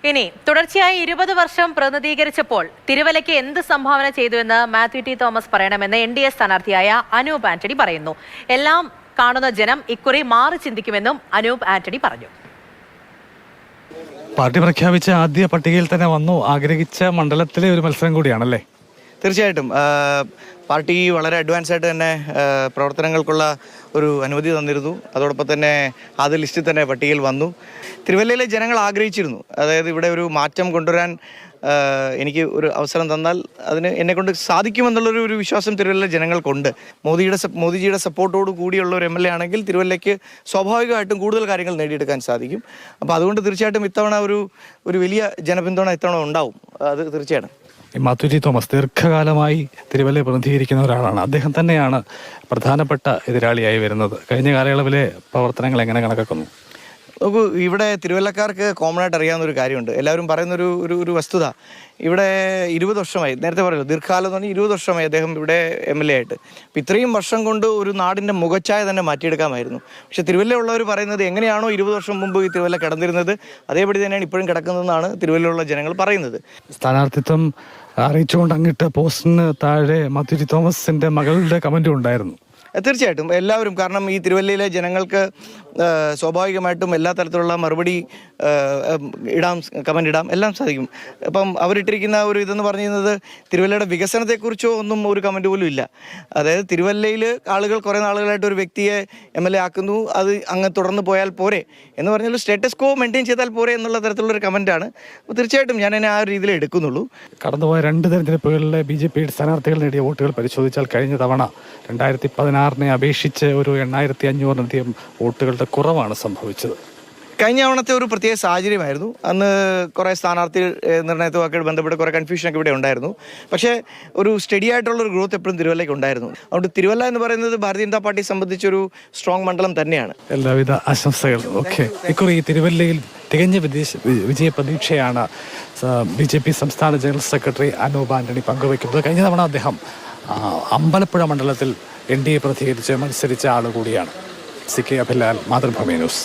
ഇനി തുടർച്ചയായി 20 വർഷം പ്രതിനിധീകരിച്ചപ്പോൾ തിരുവല്ലയ്ക്ക് എന്ത് സംഭാവന ചെയ്തുവെന്ന് മാത്യു ടി തോമസ് പറയണമെന്ന് NDA സ്ഥാനാർത്ഥിയായ അനൂപ് ആന്റണി പറയുന്നു. എല്ലാം കാണുന്ന ജനം ഇക്കുറി മാറി ചിന്തിക്കുമെന്നും അനൂപ് ആന്റണി പറഞ്ഞു. പാർട്ടി പ്രഖ്യാപിച്ച ആദ്യ പട്ടികയിൽ തന്നെ വന്നു. ആഗ്രഹിച്ച മണ്ഡലത്തിലെ ഒരു മത്സരം കൂടിയാണല്ലേ? തീർച്ചയായിട്ടും പാർട്ടി വളരെ അഡ്വാൻസ് ആയിട്ട് തന്നെ പ്രവർത്തനങ്ങൾക്കുള്ള ഒരു അനുമതി തന്നിരുന്നു. അതോടൊപ്പം തന്നെ ആദ്യ ലിസ്റ്റിൽ തന്നെ പട്ടികയിൽ വന്നു. തിരുവല്ലയിലെ ജനങ്ങൾ ആഗ്രഹിച്ചിരുന്നു, അതായത് ഇവിടെ ഒരു മാറ്റം കൊണ്ടുവരാൻ എനിക്ക് ഒരു അവസരം തന്നാൽ അതിന് എന്നെക്കൊണ്ട് സാധിക്കുമെന്നുള്ളൊരു വിശ്വാസം തിരുവല്ല ജനങ്ങൾക്കുണ്ട്. മോദിജിയുടെ സപ്പോർട്ടോട് കൂടിയുള്ള ഒരു MLA ആണെങ്കിൽ തിരുവല്ലയ്ക്ക് സ്വാഭാവികമായിട്ടും കൂടുതൽ കാര്യങ്ങൾ നേടിയെടുക്കാൻ സാധിക്കും. അപ്പോൾ അതുകൊണ്ട് തീർച്ചയായിട്ടും ഇത്തവണ ഒരു വലിയ ജനപിന്തുണ ഇത്തവണ ഉണ്ടാവും. അത് തീർച്ചയായിട്ടും. മാത്യു ടി തോമസ് ദീർഘകാലമായി തിരുവല്ലയെ പ്രതിനിധീകരിക്കുന്ന ഒരാളാണ്. അദ്ദേഹം തന്നെയാണ് പ്രധാനപ്പെട്ട എതിരാളിയായി വരുന്നത്. കഴിഞ്ഞ കാലയളവിലെ പ്രവർത്തനങ്ങൾ എങ്ങനെ കണക്കാക്കുന്നു? നോക്കൂ, ഇവിടെ തിരുവല്ലക്കാർക്ക് കോമൺ ആയിട്ട് അറിയാവുന്ന ഒരു കാര്യമുണ്ട്. എല്ലാവരും പറയുന്നൊരു ഒരു വസ്തുത, ഇവിടെ 20 വർഷമായി, നേരത്തെ പറയല്ലോ ദീർഘകാലം എന്ന് പറഞ്ഞാൽ 20 വർഷമായി അദ്ദേഹം ഇവിടെ MLA ആയിട്ട്. അപ്പം ഇത്രയും വർഷം കൊണ്ട് ഒരു നാടിൻ്റെ മുഖച്ഛായ തന്നെ മാറ്റിയെടുക്കാമായിരുന്നു. പക്ഷേ തിരുവല്ലയുള്ളവർ പറയുന്നത് എങ്ങനെയാണോ 20 വർഷം മുമ്പ് ഈ തിരുവല്ല കിടന്നിരുന്നത് അതേപടി തന്നെയാണ് ഇപ്പോഴും കിടക്കുന്നതെന്നാണ് തിരുവല്ലയുള്ള ജനങ്ങൾ പറയുന്നത്. സ്ഥാനാർത്ഥിത്വം അറിയിച്ചുകൊണ്ട് അങ്ങിട്ട് പോസ്റ്റിന് താഴെ മാത്യു ടി തോമസിന്റെ മകളുടെ കമന്റും ഉണ്ടായിരുന്നു. തീർച്ചയായിട്ടും എല്ലാവരും, കാരണം ഈ തിരുവല്ലയിലെ ജനങ്ങൾക്ക് സ്വാഭാവികമായിട്ടും എല്ലാ തരത്തിലുള്ള മറുപടി ഇടാം, കമൻ്റ് ഇടാം, എല്ലാം സാധിക്കും. അപ്പം അവരിട്ടിരിക്കുന്ന ഒരു ഇതെന്ന് പറഞ്ഞിരുന്നത് തിരുവല്ലയുടെ വികസനത്തെക്കുറിച്ചോ ഒന്നും ഒരു കമൻറ്റ് പോലും ഇല്ല. അതായത് തിരുവല്ലയിൽ ആളുകൾ കുറേ നാളുകളായിട്ട് ഒരു വ്യക്തിയെ MLA ആക്കുന്നു, അത് അങ്ങ് തുടർന്ന് പോയാൽ പോരെ എന്ന് പറഞ്ഞാൽ സ്റ്റേറ്റസ് കോ മെയിൻറ്റെയിൻ ചെയ്താൽ പോരെ എന്നുള്ള തരത്തിലുള്ളൊരു കമൻറ്റാണ്. അപ്പോൾ തീർച്ചയായിട്ടും ഞാൻ എന്നെ ആ ഒരു രീതിയിൽ എടുക്കുന്നുള്ളൂ. കടന്നുപോയ 2 തെരഞ്ഞെടുപ്പുകളിലെ BJP സ്ഥാനാർത്ഥികൾ നേടിയ വോട്ടുകൾ പരിശോധിച്ചാൽ കഴിഞ്ഞ തവണ 2016 അപേക്ഷിച്ച് ഒരു 8500-ലധികം വോട്ടുകളുടെ കുറവാണ് സംഭവിച്ചത്. കഴിഞ്ഞ തവണത്തെ ഒരു പ്രത്യേക സാഹചര്യമായിരുന്നു. അന്ന് കുറേ സ്ഥാനാർത്ഥി നിർണയത്തുമൊക്കെ ബന്ധപ്പെട്ട് കുറേ കൺഫ്യൂഷനൊക്കെ ഇവിടെ ഉണ്ടായിരുന്നു. പക്ഷേ ഒരു സ്റ്റഡി ആയിട്ടുള്ളൊരു ഗ്രോത്ത് എപ്പോഴും തിരുവല്ലയ്ക്ക് ഉണ്ടായിരുന്നു. അതുകൊണ്ട് തിരുവല്ല എന്ന് പറയുന്നത് ഭാരതീയ ജനതാ പാർട്ടിയെ സംബന്ധിച്ചൊരു സ്ട്രോങ് മണ്ഡലം തന്നെയാണ്. എല്ലാവിധ ആശംസകളും. ഓക്കെ, ഇക്കുറി തിരുവല്ലയിൽ തികഞ്ഞ വിജയ പ്രതീക്ഷയാണ് BJP സംസ്ഥാന ജനറൽ സെക്രട്ടറി അനൂപ് ആന്റണി പങ്കുവയ്ക്കുന്നത്. കഴിഞ്ഞ തവണ അദ്ദേഹം അമ്പലപ്പുഴ മണ്ഡലത്തിൽ NDA പ്രതികരിച്ച് മത്സരിച്ച ആളുകൂടിയാണ്. CK Abhilal, Mathrubhumi news.